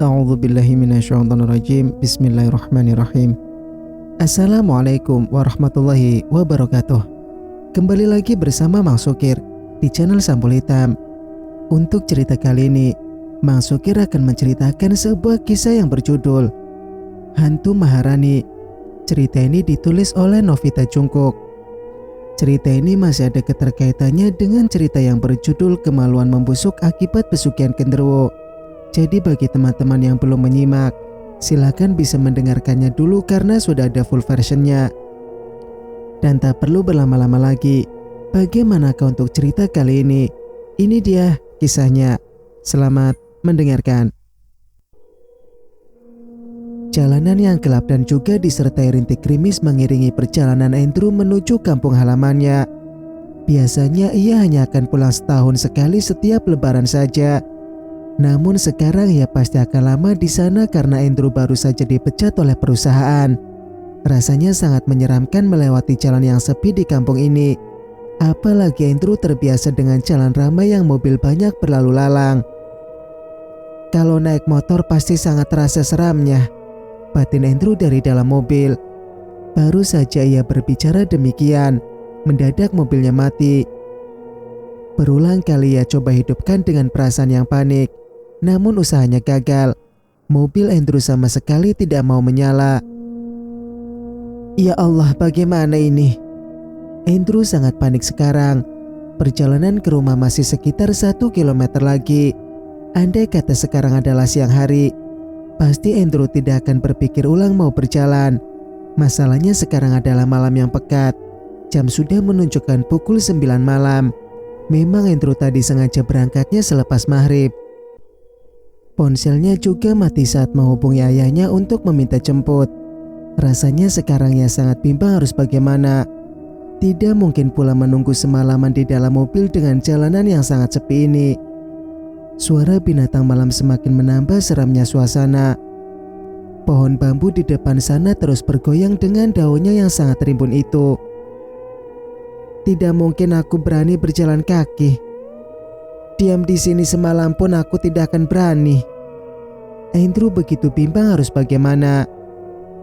A'udzubillahi minasyaitonirrajim. Bismillahirrahmanirrahim. Assalamualaikum warahmatullahi wabarakatuh. Kembali lagi bersama Mang Sukir di channel Sampul Hitam. Untuk cerita kali ini, Mang Sukir akan menceritakan sebuah kisah yang berjudul Hantu Maharani. Cerita ini ditulis oleh Novita Jungkook. Cerita ini masih ada keterkaitannya dengan cerita yang berjudul Kemaluan Membusuk Akibat Pesugihan Genderuwo. Jadi bagi teman-teman yang belum menyimak, silakan bisa mendengarkannya dulu karena sudah ada full versionnya. Dan tak perlu berlama-lama lagi, bagaimanakah untuk cerita kali ini? Ini dia kisahnya. Selamat mendengarkan. Jalanan yang gelap dan juga disertai rintik gerimis mengiringi perjalanan Andrew menuju kampung halamannya. Biasanya ia hanya akan pulang setahun sekali setiap lebaran saja. Namun sekarang ia pasti akan lama di sana karena Andrew baru saja dipecat oleh perusahaan. Rasanya sangat menyeramkan melewati jalan yang sepi di kampung ini. Apalagi Andrew terbiasa dengan jalan ramai yang mobil banyak berlalu lalang. Kalau naik motor pasti sangat terasa seramnya, batin Andrew dari dalam mobil. Baru saja ia berbicara demikian, mendadak mobilnya mati. Berulang kali ia coba hidupkan dengan perasaan yang panik. Namun usahanya gagal. Mobil Andrew sama sekali tidak mau menyala. Ya Allah, bagaimana ini? Andrew sangat panik sekarang. Perjalanan ke rumah masih sekitar 1 kilometer lagi. Andai kata sekarang adalah siang hari, pasti Andrew tidak akan berpikir ulang mau berjalan. Masalahnya sekarang adalah malam yang pekat. Jam sudah menunjukkan pukul 9 malam. Memang Andrew tadi sengaja berangkatnya selepas maghrib. Ponselnya juga mati saat menghubungi ayahnya untuk meminta jemput. Rasanya sekarang ia sangat bimbang harus bagaimana. Tidak mungkin pula menunggu semalaman di dalam mobil dengan jalanan yang sangat sepi ini. Suara binatang malam semakin menambah seramnya suasana. Pohon bambu di depan sana terus bergoyang dengan daunnya yang sangat rimbun itu. Tidak mungkin aku berani berjalan kaki. Diam di sini semalam pun aku tidak akan berani. Andrew begitu bimbang harus bagaimana.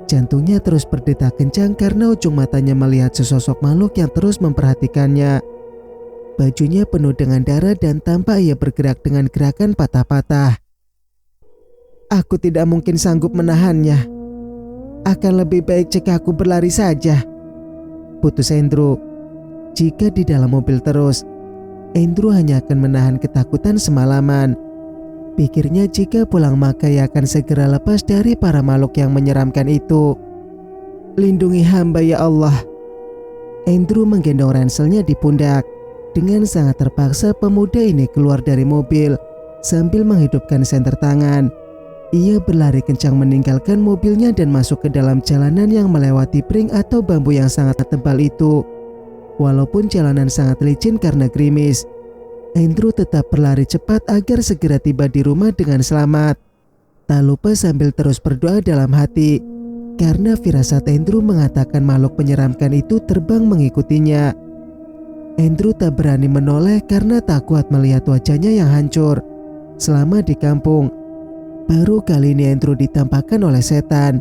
Jantungnya terus berdetak kencang karena ujung matanya melihat sesosok makhluk yang terus memperhatikannya. Bajunya penuh dengan darah dan tampak ia bergerak dengan gerakan patah-patah. Aku tidak mungkin sanggup menahannya. Akan lebih baik jika aku berlari saja, putus Andrew. Jika di dalam mobil terus, Andrew hanya akan menahan ketakutan semalaman. Pikirnya jika pulang maka ia akan segera lepas dari para makhluk yang menyeramkan itu. Lindungi hamba ya Allah. Andrew menggendong ranselnya di pundak. Dengan sangat terpaksa pemuda ini keluar dari mobil sambil menghidupkan senter tangan. Ia berlari kencang meninggalkan mobilnya dan masuk ke dalam jalanan yang melewati pring atau bambu yang sangat tebal itu. Walaupun jalanan sangat licin karena gerimis, Andrew tetap berlari cepat agar segera tiba di rumah dengan selamat. Tak lupa sambil terus berdoa dalam hati, karena firasat Andrew mengatakan makhluk menyeramkan itu terbang mengikutinya. Andrew tak berani menoleh karena tak kuat melihat wajahnya yang hancur. Selama di kampung, baru kali ini Andrew ditampakkan oleh setan.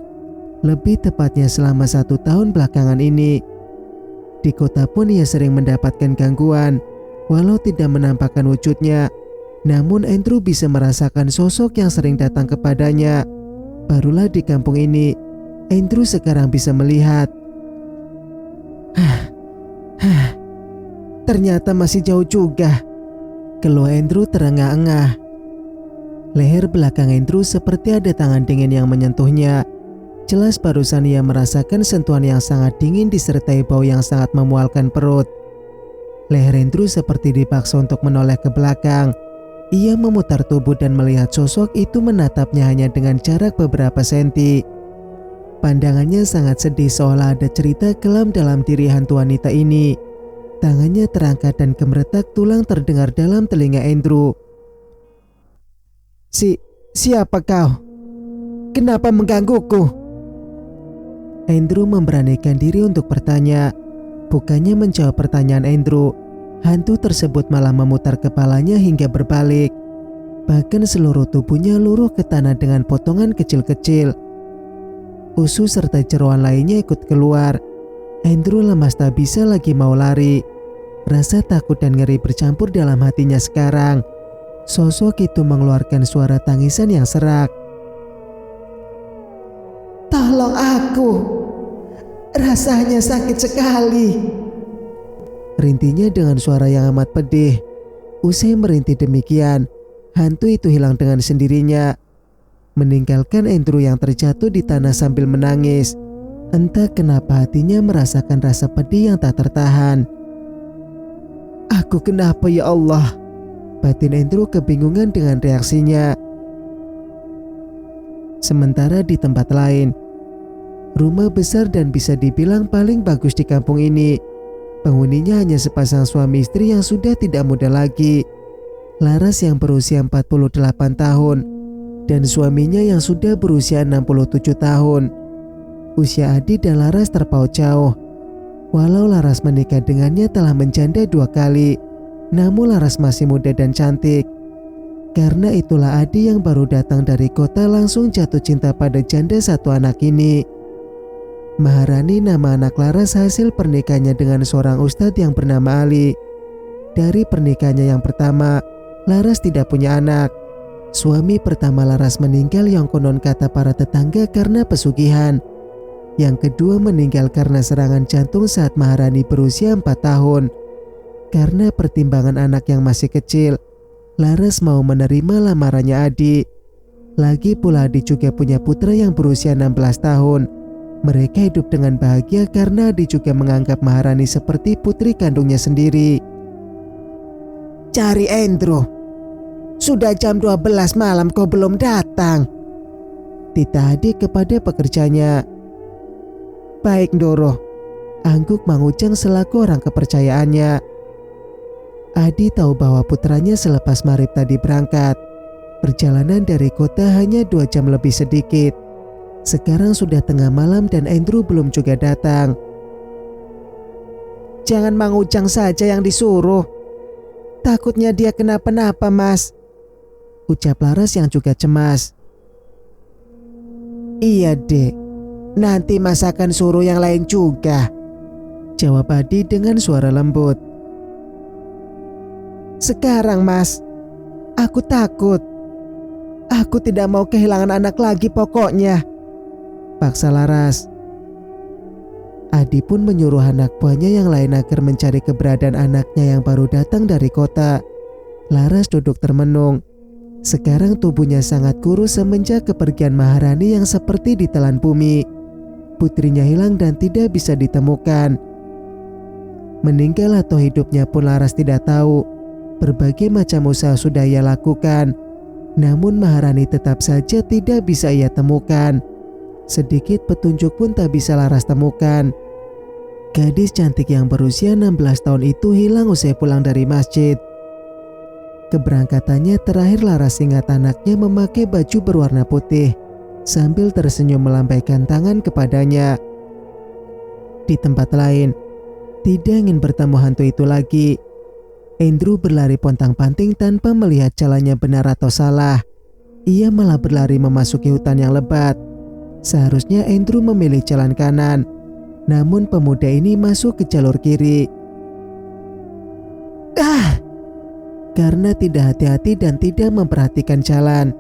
Lebih tepatnya selama 1 tahun belakangan ini. Di kota pun ia sering mendapatkan gangguan. Walau tidak menampakkan wujudnya, namun Andrew bisa merasakan sosok yang sering datang kepadanya. Barulah di kampung ini, Andrew sekarang bisa melihat. Ternyata masih jauh juga. Keluh Andrew terengah-engah. Leher belakang Andrew seperti ada tangan dingin yang menyentuhnya. Jelas barusan ia merasakan sentuhan yang sangat dingin disertai bau yang sangat memualkan perut. Leher Andrew seperti dipaksa untuk menoleh ke belakang. Ia memutar tubuh dan melihat sosok itu menatapnya hanya dengan jarak beberapa senti. Pandangannya sangat sedih seolah ada cerita kelam dalam diri hantu wanita ini. Tangannya terangkat dan gemeretak tulang terdengar dalam telinga Andrew. Siapa kau? Kenapa menggangguku? Andrew memberanikan diri untuk bertanya. Bukannya menjawab pertanyaan Andrew, hantu tersebut malah memutar kepalanya hingga berbalik. Bahkan seluruh tubuhnya luruh ke tanah dengan potongan kecil-kecil. Usus serta jeroan lainnya ikut keluar. Andrew lemas tak bisa lagi mau lari. Rasa takut dan ngeri bercampur dalam hatinya sekarang. Sosok itu mengeluarkan suara tangisan yang serak. "Tolong aku, rasanya sakit sekali," rintinya dengan suara yang amat pedih. Usai merintih demikian, hantu itu hilang dengan sendirinya, meninggalkan Andrew yang terjatuh di tanah sambil menangis. Entah kenapa hatinya merasakan rasa pedih yang tak tertahan. "Aku kenapa ya Allah?" Batin Andrew kebingungan dengan reaksinya. Sementara di tempat lain, rumah besar dan bisa dibilang paling bagus di kampung ini. Penghuninya hanya sepasang suami istri yang sudah tidak muda lagi. Laras yang berusia 48 tahun dan suaminya yang sudah berusia 67 tahun. Usia Adi dan Laras terpaut jauh. Walau Laras menikah dengannya telah menjanda 2 kali, namun Laras masih muda dan cantik. Karena itulah Adi yang baru datang dari kota langsung jatuh cinta pada janda 1 anak ini. Maharani nama anak Laras hasil pernikahannya dengan seorang ustadz yang bernama Ali. Dari pernikahannya yang pertama, Laras tidak punya anak. Suami pertama Laras meninggal yang konon kata para tetangga karena pesugihan. Yang kedua meninggal karena serangan jantung saat Maharani berusia 4 tahun. Karena pertimbangan anak yang masih kecil, Laras mau menerima lamarannya Adi. Lagi pula Adi juga punya putra yang berusia 16 tahun. Mereka hidup dengan bahagia karena Adi juga menganggap Maharani seperti putri kandungnya sendiri. "Cari Andrew. Sudah jam 12 malam kau belum datang," titah Adi kepada pekerjanya. "Baik Ndoro," angguk Mang Ujang selaku orang kepercayaannya. Adi tahu bahwa putranya selepas maghrib tadi berangkat. Perjalanan dari kota hanya 2 jam lebih sedikit. Sekarang sudah tengah malam dan Andrew belum juga datang. "Jangan Mang Ujang saja yang disuruh. Takutnya dia kenapa-napa, Mas," ucap Laras yang juga cemas. "Iya dek, nanti Mas akan suruh yang lain juga," jawab Adi dengan suara lembut. "Sekarang Mas, aku takut. Aku tidak mau kehilangan anak lagi pokoknya," paksa Laras. Adi pun menyuruh anak buahnya yang lain agar mencari keberadaan anaknya yang baru datang dari kota. Laras duduk termenung. Sekarang tubuhnya sangat kurus semenjak kepergian Maharani yang seperti ditelan bumi. Putrinya hilang dan tidak bisa ditemukan. Meninggal atau hidupnya pun Laras tidak tahu. Berbagai macam usaha sudah ia lakukan, namun Maharani tetap saja tidak bisa ia temukan. Sedikit petunjuk pun tak bisa Laras temukan. Gadis cantik yang berusia 16 tahun itu hilang usai pulang dari masjid. Keberangkatannya terakhir Laras ingat anaknya memakai baju berwarna putih, sambil tersenyum melambaikan tangan kepadanya. Di tempat lain, tidak ingin bertemu hantu itu lagi. Andrew berlari pontang-panting tanpa melihat jalannya benar atau salah. Ia malah berlari memasuki hutan yang lebat. Seharusnya Andrew memilih jalan kanan, namun pemuda ini masuk ke jalur kiri. Karena tidak hati-hati dan tidak memperhatikan jalan,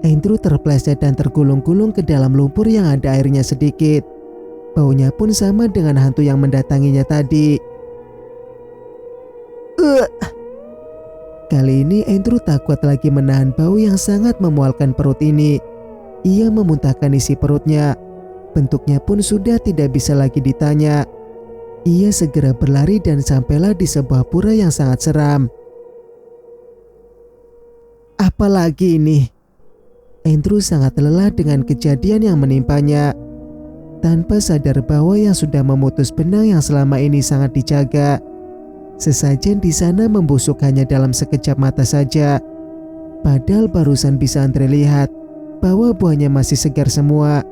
Andrew terpleset dan tergulung-gulung ke dalam lumpur yang ada airnya sedikit. Baunya pun sama dengan hantu yang mendatanginya tadi. Kali ini Andrew tak kuat lagi menahan bau yang sangat memualkan perut ini. Ia memuntahkan isi perutnya. Bentuknya pun sudah tidak bisa lagi ditanya. Ia segera berlari dan sampailah di sebuah pura yang sangat seram. Apalagi ini? Andrew sangat lelah dengan kejadian yang menimpanya. Tanpa sadar bahwa yang sudah memutus benang yang selama ini sangat dijaga. Sesajen di sana membusuk hanya dalam sekejap mata saja. Padahal barusan bisa Andre lihat bahwa buahnya masih segar semua.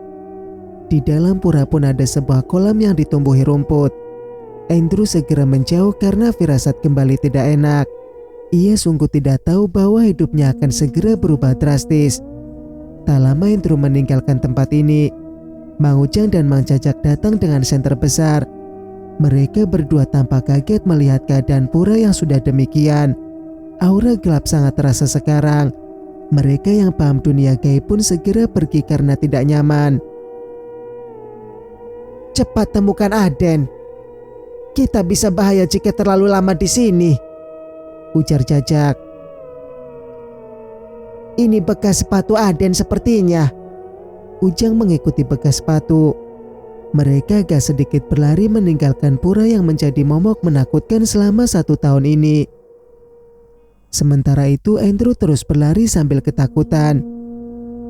Di dalam pura pun ada sebuah kolam yang ditumbuhi rumput. Andrew segera menjauh karena firasat kembali tidak enak. Ia sungguh tidak tahu bahwa hidupnya akan segera berubah drastis. Tak lama Andrew meninggalkan tempat ini. Mang Ujang dan Mang Jajak datang dengan senter besar. Mereka berdua tampak kaget melihat keadaan pura yang sudah demikian. Aura gelap sangat terasa sekarang. Mereka yang paham dunia gaib pun segera pergi karena tidak nyaman. Cepat temukan Aden. Kita bisa bahaya jika terlalu lama di sini, ujar Jajak. Ini bekas sepatu Aden sepertinya. Ujang mengikuti bekas sepatu. Mereka agak sedikit berlari meninggalkan pura yang menjadi momok menakutkan selama 1 tahun ini. Sementara itu Andrew terus berlari sambil ketakutan.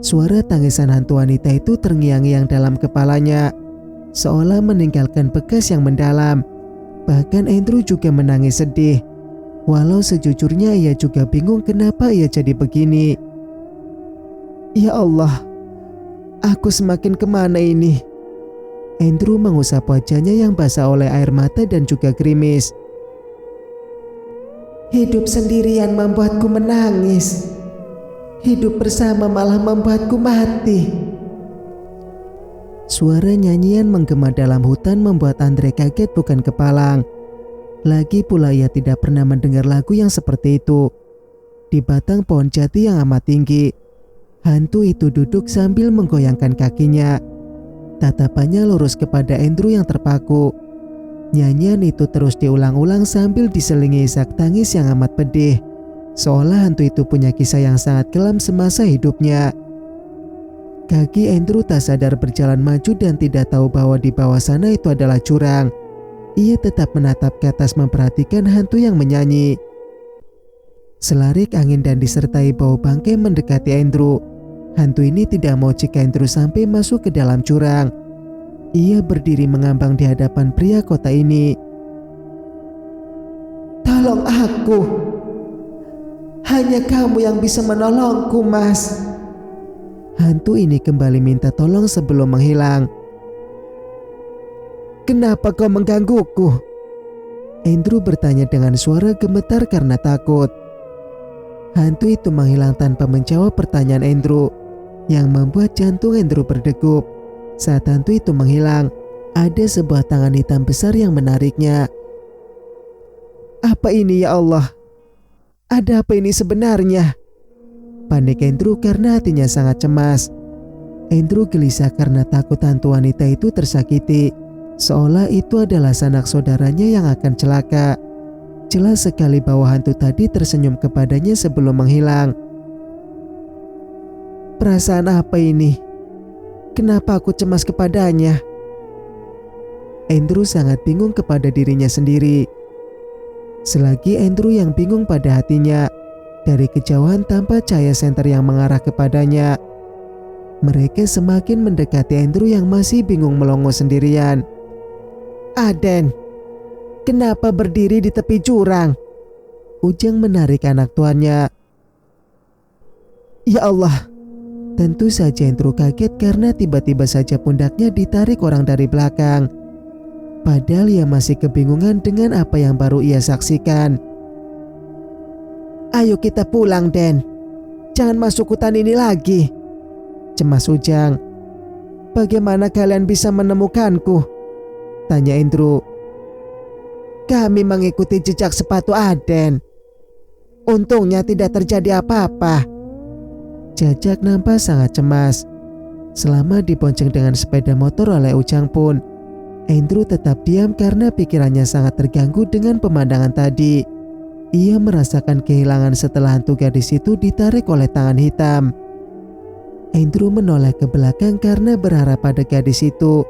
Suara tangisan hantu wanita itu terngiang-ngiang dalam kepalanya, seolah meninggalkan bekas yang mendalam. Bahkan Andrew juga menangis sedih. Walau sejujurnya ia juga bingung kenapa ia jadi begini. Ya Allah, aku semakin kemana ini? Andrew mengusap wajahnya yang basah oleh air mata dan juga gerimis. Hidup sendirian membuatku menangis. Hidup bersama malah membuatku mati. Suara nyanyian menggema dalam hutan membuat Andre kaget bukan kepalang. Lagi pula ia tidak pernah mendengar lagu yang seperti itu. Di batang pohon jati yang amat tinggi, hantu itu duduk sambil menggoyangkan kakinya. Tatapannya lurus kepada Andrew yang terpaku. Nyanyian itu terus diulang-ulang sambil diselingi isak tangis yang amat pedih. Seolah hantu itu punya kisah yang sangat kelam semasa hidupnya. Kaki Andrew tak sadar berjalan maju dan tidak tahu bahwa di bawah sana itu adalah jurang. Ia tetap menatap ke atas memperhatikan hantu yang menyanyi. Selarik angin dan disertai bau bangkai mendekati Andrew. Hantu ini tidak mau jika Andrew sampai masuk ke dalam jurang. Ia berdiri mengambang di hadapan pria kota ini. Tolong aku. Hanya kamu yang bisa menolongku, Mas. Hantu ini kembali minta tolong sebelum menghilang. Kenapa kau menggangguku? Andrew bertanya dengan suara gemetar karena takut. Hantu itu menghilang tanpa menjawab pertanyaan Andrew, yang membuat jantung Andrew berdegup. Saat hantu itu menghilang, ada sebuah tangan hitam besar yang menariknya. Apa ini ya Allah? Ada apa ini sebenarnya? Panik Andrew karena hatinya sangat cemas. Andrew gelisah karena takut hantu wanita itu tersakiti, seolah itu adalah sanak saudaranya yang akan celaka. Jelas sekali bahwa hantu tadi tersenyum kepadanya sebelum menghilang. Perasaan apa ini? Kenapa aku cemas kepadanya? Andrew sangat bingung kepada dirinya sendiri. Selagi Andrew yang bingung pada hatinya, dari kejauhan tampak cahaya senter yang mengarah kepadanya. Mereka semakin mendekati Andrew yang masih bingung melongo sendirian. Aden, kenapa berdiri di tepi jurang? Ujang menarik anak tuannya. Ya Allah, tentu saja Andrew kaget karena tiba-tiba saja pundaknya ditarik orang dari belakang. Padahal ia masih kebingungan dengan apa yang baru ia saksikan. Ayo kita pulang, Den. Jangan masuk hutan ini lagi, cemas Ujang. Bagaimana kalian bisa menemukanku? Tanya Andrew. Kami mengikuti jejak sepatu Aden. Untungnya tidak terjadi apa-apa. Jajak nampak sangat cemas. Selama dibonceng dengan sepeda motor oleh Ujang pun, Andrew tetap diam karena pikirannya sangat terganggu dengan pemandangan tadi. Ia merasakan kehilangan setelah hantu gadis itu ditarik oleh tangan hitam. Andrew menoleh ke belakang karena berharap pada gadis itu.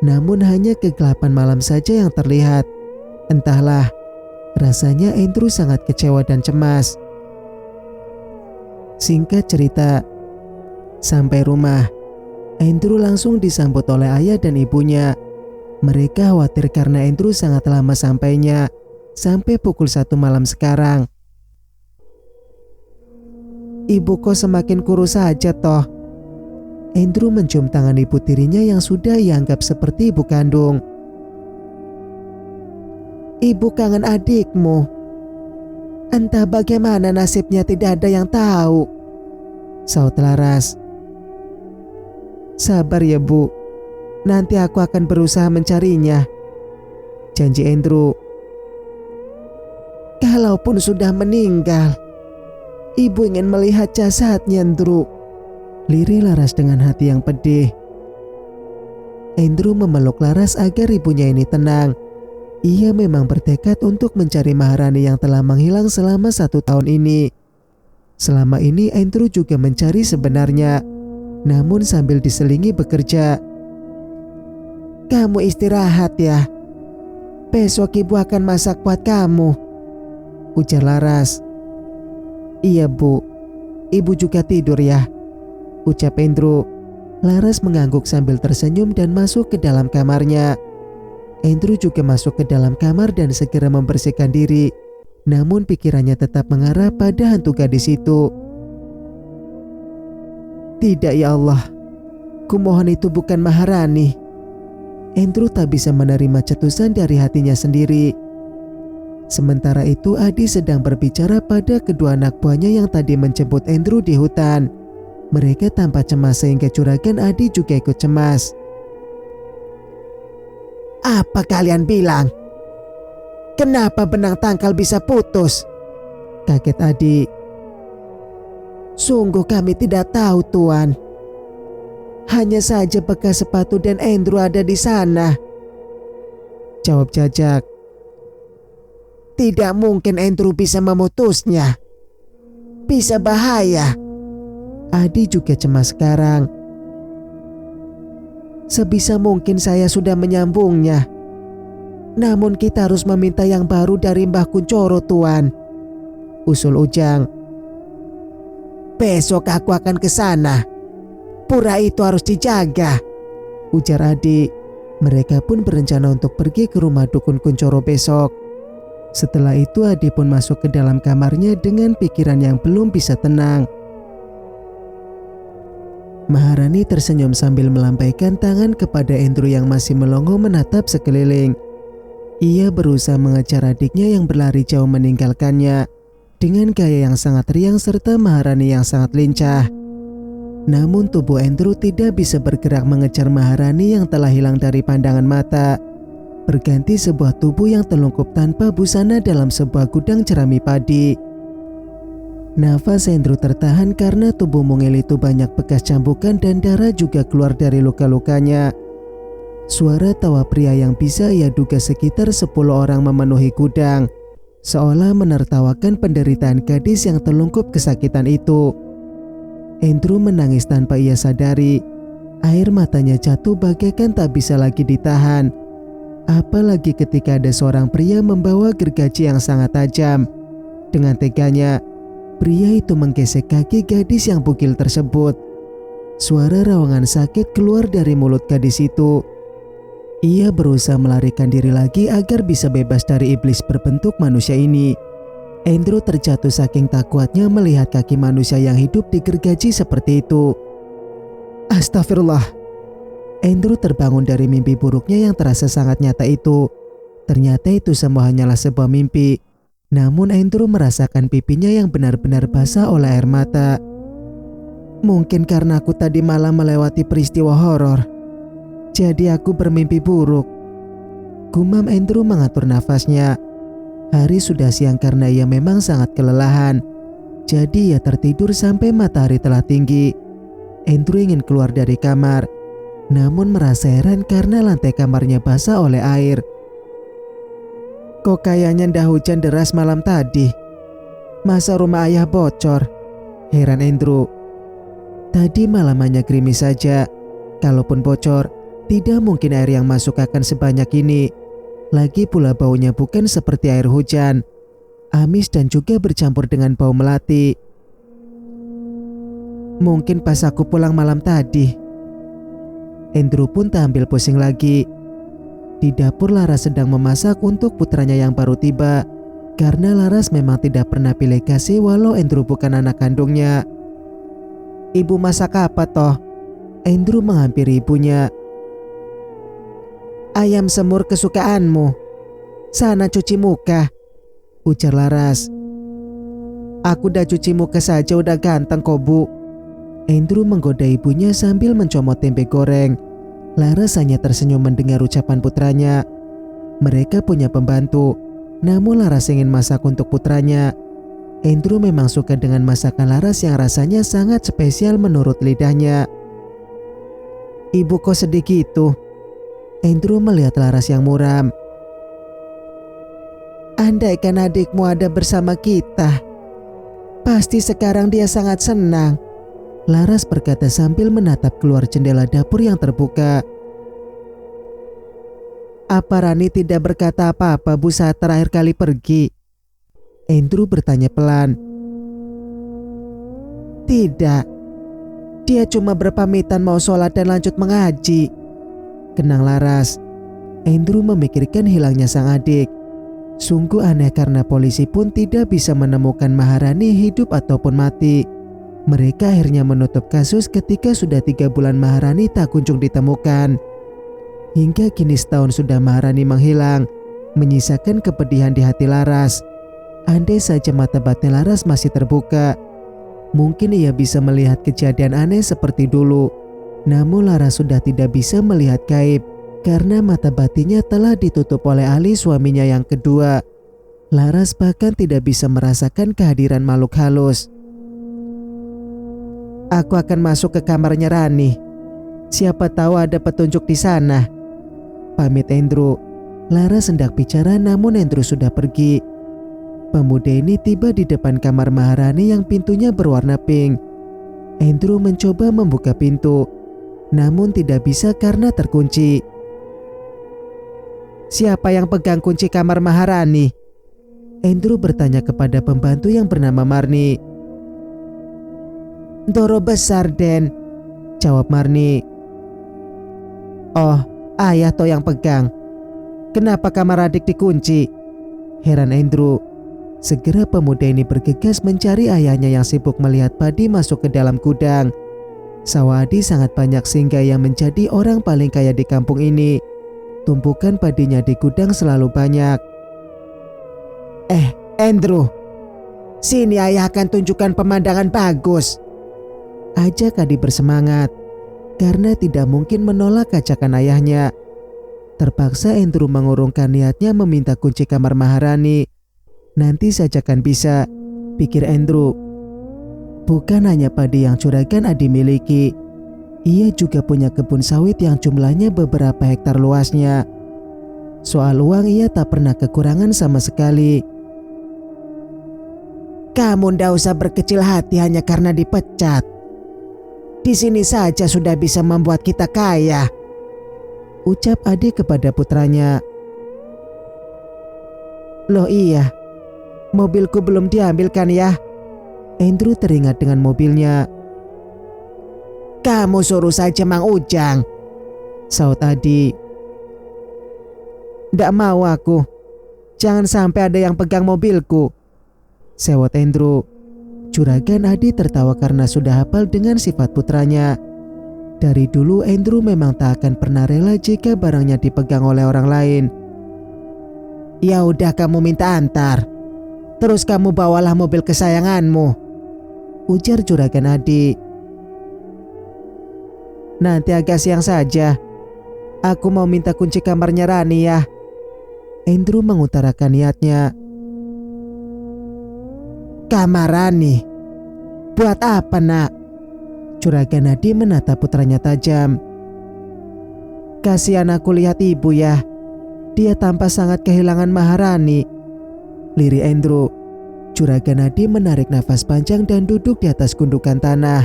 Namun hanya kegelapan malam saja yang terlihat. Entahlah, rasanya Andrew sangat kecewa dan cemas. Singkat cerita, sampai rumah, Andrew langsung disambut oleh ayah dan ibunya. Mereka khawatir karena Andrew sangat lama sampainya, sampai pukul 1 malam sekarang. Ibu kok semakin kurus saja toh? Andrew mencium tangan ibu tirinya yang sudah ia anggap seperti ibu kandung. Ibu kangen adikmu. Entah bagaimana nasibnya tidak ada yang tahu, saut Laras. Sabar ya Bu, nanti aku akan berusaha mencarinya, janji Andrew. Kalaupun sudah meninggal, Ibu ingin melihat jasadnya, Andrew, lirih Laras dengan hati yang pedih. Andrew memeluk Laras agar ibunya ini tenang. Ia memang bertekad untuk mencari Maharani yang telah menghilang selama 1 tahun ini. Selama ini Andrew juga mencari sebenarnya, namun sambil diselingi bekerja. Kamu istirahat ya, besok ibu akan masak buat kamu, ujar Laras. Iya Bu, ibu juga tidur ya, ucap Andrew. Laras mengangguk sambil tersenyum dan masuk ke dalam kamarnya. Andrew juga masuk ke dalam kamar dan segera membersihkan diri. Namun pikirannya tetap mengarah pada hantu gadis itu. Tidak ya Allah, kumohon itu bukan Maharani. Andrew tak bisa menerima cetusan dari hatinya sendiri. Sementara itu Adi sedang berbicara pada kedua anak buahnya yang tadi menjemput Andrew di hutan. Mereka tampak cemas sehingga juragan Adi juga ikut cemas. Apa kalian bilang? Kenapa benang tangkal bisa putus? Kaget Adi. Sungguh kami tidak tahu Tuan. Hanya saja bekas sepatu dan Andrew ada di sana, jawab Jajak. Tidak mungkin Andrew bisa memutusnya. Bisa bahaya. Adi juga cemas sekarang. Sebisa mungkin saya sudah menyambungnya. Namun kita harus meminta yang baru dari Mbah Kuncoro Tuan, usul Ujang. Besok aku akan ke sana. Pura itu harus dijaga, ujar Adi. Mereka pun berencana untuk pergi ke rumah Dukun Kuncoro besok. Setelah itu Adi pun masuk ke dalam kamarnya dengan pikiran yang belum bisa tenang. Maharani tersenyum sambil melambaikan tangan kepada Andrew yang masih melongo menatap sekeliling. Ia berusaha mengejar adiknya yang berlari jauh meninggalkannya dengan gaya yang sangat riang serta Maharani yang sangat lincah. Namun tubuh Andrew tidak bisa bergerak mengejar Maharani yang telah hilang dari pandangan mata. Berganti sebuah tubuh yang telungkup tanpa busana dalam sebuah gudang jerami padi. Nafas Andrew tertahan karena tubuh mungil itu banyak bekas cambukan dan darah juga keluar dari luka-lukanya. Suara tawa pria yang bisa ia duga sekitar 10 orang memenuhi gudang, seolah menertawakan penderitaan gadis yang terlungkup kesakitan itu. Andrew menangis tanpa ia sadari. Air matanya jatuh bagaikan tak bisa lagi ditahan. Apalagi ketika ada seorang pria membawa gergaji yang sangat tajam. Dengan teganya, pria itu menggesek kaki gadis yang bugil tersebut. Suara rawangan sakit keluar dari mulut gadis itu. Ia berusaha melarikan diri lagi agar bisa bebas dari iblis berbentuk manusia ini. Andrew terjatuh saking tak kuatnya melihat kaki manusia yang hidup digergaji seperti itu. Astagfirullah. Andrew terbangun dari mimpi buruknya yang terasa sangat nyata itu. Ternyata itu semua hanyalah sebuah mimpi. Namun Andrew merasakan pipinya yang benar-benar basah oleh air mata. Mungkin karena aku tadi malam melewati peristiwa horor, jadi aku bermimpi buruk. Gumam Andrew mengatur nafasnya. Hari sudah siang karena ia memang sangat kelelahan. Jadi ia tertidur sampai matahari telah tinggi. Andrew ingin keluar dari kamar, namun merasa heran karena lantai kamarnya basah oleh air. Kok kayaknya ndak hujan deras malam tadi? Masa rumah ayah bocor? Heran Andrew. Tadi malam hanya gerimis saja. Kalaupun bocor, tidak mungkin air yang masuk akan sebanyak ini. Lagi pula baunya bukan seperti air hujan. Amis dan juga bercampur dengan bau melati. Mungkin pas aku pulang malam tadi. Andrew pun tak ambil pusing lagi. Di dapur Laras sedang memasak untuk putranya yang baru tiba. Karena Laras memang tidak pernah pilih kasih walau Andrew bukan anak kandungnya. Ibu masak apa toh? Andrew menghampiri ibunya. Ayam semur kesukaanmu. Sana cuci muka, ujar Laras. Aku udah cuci muka saja udah ganteng kok, Bu. Andrew menggoda ibunya sambil mencomot tempe goreng. Laras hanya tersenyum mendengar ucapan putranya. Mereka punya pembantu, namun Laras ingin masak untuk putranya. Andrew memang suka dengan masakan Laras yang rasanya sangat spesial menurut lidahnya. Ibu kok sedih gitu? Andrew melihat Laras yang muram. Andaikan adikmu ada bersama kita, pasti sekarang dia sangat senang. Laras berkata sambil menatap keluar jendela dapur yang terbuka. Apa Rani tidak berkata apa-apa, Bu, saat terakhir kali pergi? Andrew bertanya pelan. Tidak. Dia cuma berpamitan mau sholat dan lanjut mengaji. Kenang Laras. Andrew memikirkan hilangnya sang adik. Sungguh aneh karena polisi pun tidak bisa menemukan Maharani hidup ataupun mati. Mereka akhirnya menutup kasus ketika sudah 3 bulan Maharani tak kunjung ditemukan. Hingga kini setahun sudah Maharani menghilang, menyisakan kepedihan di hati Laras. Andai saja mata batin Laras masih terbuka, mungkin ia bisa melihat kejadian aneh seperti dulu. Namun Laras sudah tidak bisa melihat gaib karena mata batinnya telah ditutup oleh Ali, suaminya yang kedua. Laras bahkan tidak bisa merasakan kehadiran makhluk halus. Aku akan masuk ke kamarnya Rani. Siapa tahu ada petunjuk di sana. Pamit Andrew. Laras hendak bicara namun Andrew sudah pergi. Pemuda ini tiba di depan kamar Maharani yang pintunya berwarna pink. Andrew mencoba membuka pintu, namun tidak bisa karena terkunci. Siapa yang pegang kunci kamar Maharani? Andrew bertanya kepada pembantu yang bernama Marni. Doro besar, Den, jawab Marni. Oh, ayah toh yang pegang. Kenapa kamar adik dikunci? Heran Andrew. Segera pemuda ini bergegas mencari ayahnya yang sibuk melihat padi masuk ke dalam gudang. Sawah Adi sangat banyak sehingga ia menjadi orang paling kaya di kampung ini. Tumpukan padinya di gudang selalu banyak. Andrew, sini ayah akan tunjukkan pemandangan bagus. Ajak Adi bersemangat karena tidak mungkin menolak ajakan ayahnya. Terpaksa Andrew mengurungkan niatnya meminta kunci kamar Maharani. Nanti saja kan bisa, pikir Andrew. Bukan hanya padi yang juragan Adi miliki, ia juga punya kebun sawit yang jumlahnya beberapa hektar luasnya. Soal uang ia tak pernah kekurangan sama sekali. Kamu ndak usah berkecil hati hanya karena dipecat. Di sini saja sudah bisa membuat kita kaya, ucap Adi kepada putranya. Loh iya, mobilku belum diambil kan ya? Andrew teringat dengan mobilnya. Kamu suruh saja Mang Ujang, saut Adi. Ndak mau aku, jangan sampai ada yang pegang mobilku, sewot Andrew. Juragan Adi tertawa karena sudah hafal dengan sifat putranya. Dari dulu Andrew memang tak akan pernah rela jika barangnya dipegang oleh orang lain. Ya udah kamu minta antar, terus kamu bawalah mobil kesayanganmu, ujar juragan Adi. Nanti agak siang saja, aku mau minta kunci kamarnya Rani ya. Andrew mengutarakan niatnya. Kamar Rani? Buat apa nak? Juragan Adi menatap putranya tajam. Kasihan aku lihat ibu ya, dia tampak sangat kehilangan Maharani, lirih Andrew. Juragan Adi menarik nafas panjang dan duduk di atas gundukan tanah.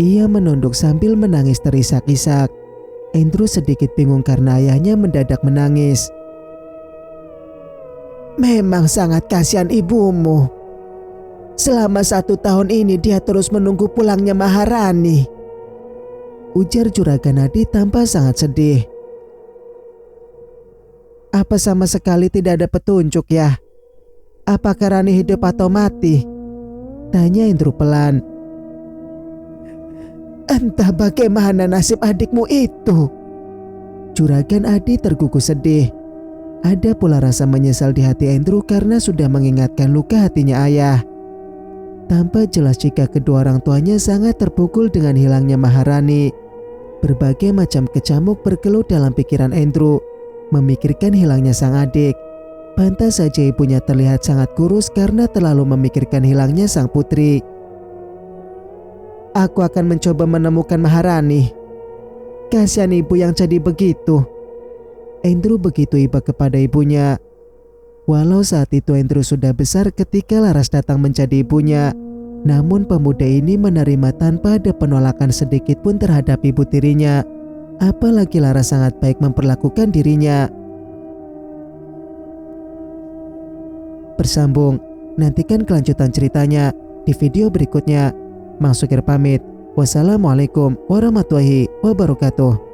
Ia menunduk sambil menangis terisak-isak. Andrew sedikit bingung karena ayahnya mendadak menangis. Memang sangat kasihan ibumu. Selama 1 tahun ini dia terus menunggu pulangnya Maharani, ujar juragan Adi tanpa sangat sedih. Apa sama sekali tidak ada petunjuk ya? Apakah Rani hidup atau mati? Tanya Andrew pelan. Entah bagaimana nasib adikmu itu. Juragan Adi tergugus sedih. Ada pula rasa menyesal di hati Andrew karena sudah mengingatkan luka hatinya ayah. Tampak jelas jika kedua orang tuanya sangat terpukul dengan hilangnya Maharani. Berbagai macam kecamuk bergelut dalam pikiran Andrew, memikirkan hilangnya sang adik. Pantas saja ibunya terlihat sangat kurus karena terlalu memikirkan hilangnya sang putri. Aku akan mencoba menemukan Maharani. Kasihan ibu yang jadi begitu. Andrew begitu iba kepada ibunya. Walau saat itu Andrew sudah besar ketika Laras datang menjadi ibunya, namun pemuda ini menerima tanpa ada penolakan sedikit pun terhadap ibu tirinya. Apalagi Laras sangat baik memperlakukan dirinya. Bersambung, nantikan kelanjutan ceritanya di video berikutnya. Mang Sukir pamit. Wassalamualaikum warahmatullahi wabarakatuh.